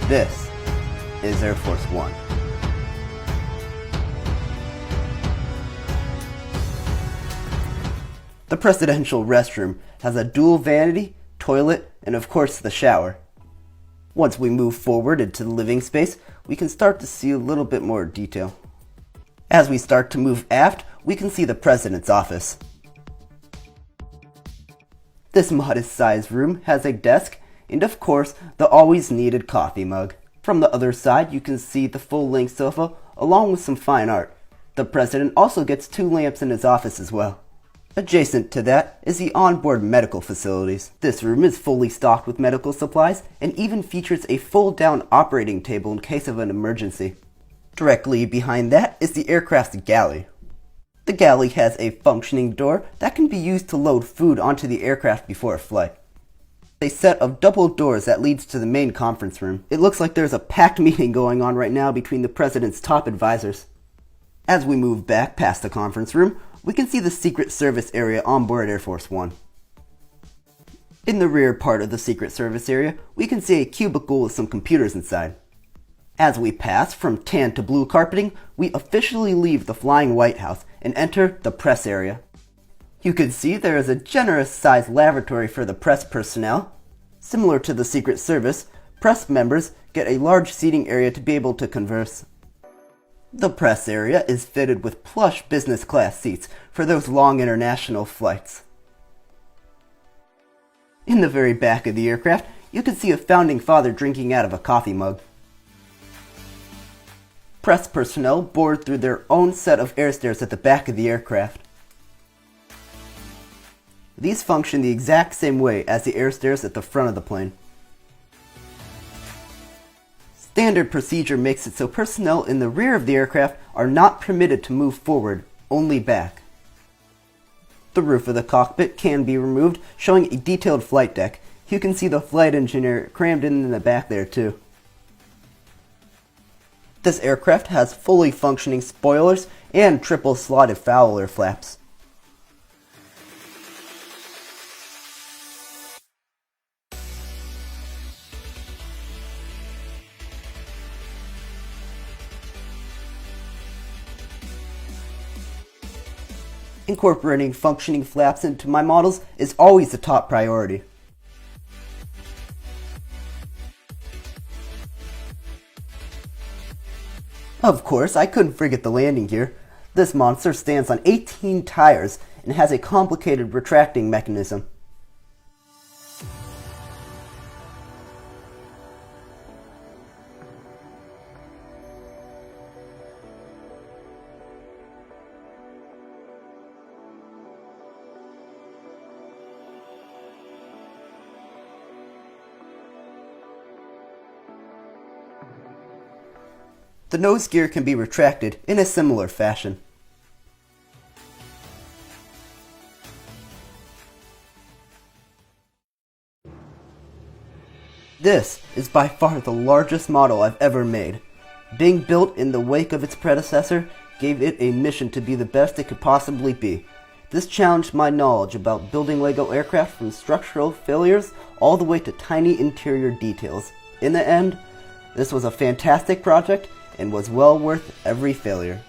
This is Air Force One. The presidential restroom has a dual vanity, toilet, and of course the shower. Once we move forward into the living space, we can start to see a little bit more detail. As we start to move aft, we can see the president's office. This modest-sized room has a desk and of course the always needed coffee mug. From the other side you can see the full-length sofa along with some fine art. The president also gets 2 lamps in his office as well. Adjacent to that is the onboard medical facilities. This room is fully stocked with medical supplies and even features a fold-down operating table in case of an emergency. Directly behind that is the aircraft's galley. The galley has a functioning door that can be used to load food onto the aircraft before a flight. A set of double doors that leads to the main conference room. It looks like there's a packed meeting going on right now between the president's top advisors. As we move back past the conference room, we can see the Secret Service area on board Air Force One. In the rear part of the Secret Service area, we can see a cubicle with some computers inside. As we pass from tan to blue carpeting, we officially leave the Flying White House and enter the press area. You can see there is a generous-sized lavatory for the press personnel. Similar to the Secret Service, press members get a large seating area to be able to converse. The press area is fitted with plush business class seats for those long international flights. In the very back of the aircraft, you can see a founding father drinking out of a coffee mug. Press personnel board through their own set of air stairs at the back of the aircraft. These function the exact same way as the air stairs at the front of the plane. Standard procedure makes it so personnel in the rear of the aircraft are not permitted to move forward, only back. The roof of the cockpit can be removed, showing a detailed flight deck. You can see the flight engineer crammed in the back there too. This aircraft has fully functioning spoilers and triple slotted Fowler flaps. Incorporating functioning flaps into my models is always the top priority. Of course, I couldn't forget the landing gear. This monster stands on 18 tires and has a complicated retracting mechanism. The nose gear can be retracted in a similar fashion. This is by far the largest model I've ever made. Being built in the wake of its predecessor gave it a mission to be the best it could possibly be. This challenged my knowledge about building LEGO aircraft from structural failures all the way to tiny interior details. In the end, this was a fantastic project and was well worth every failure.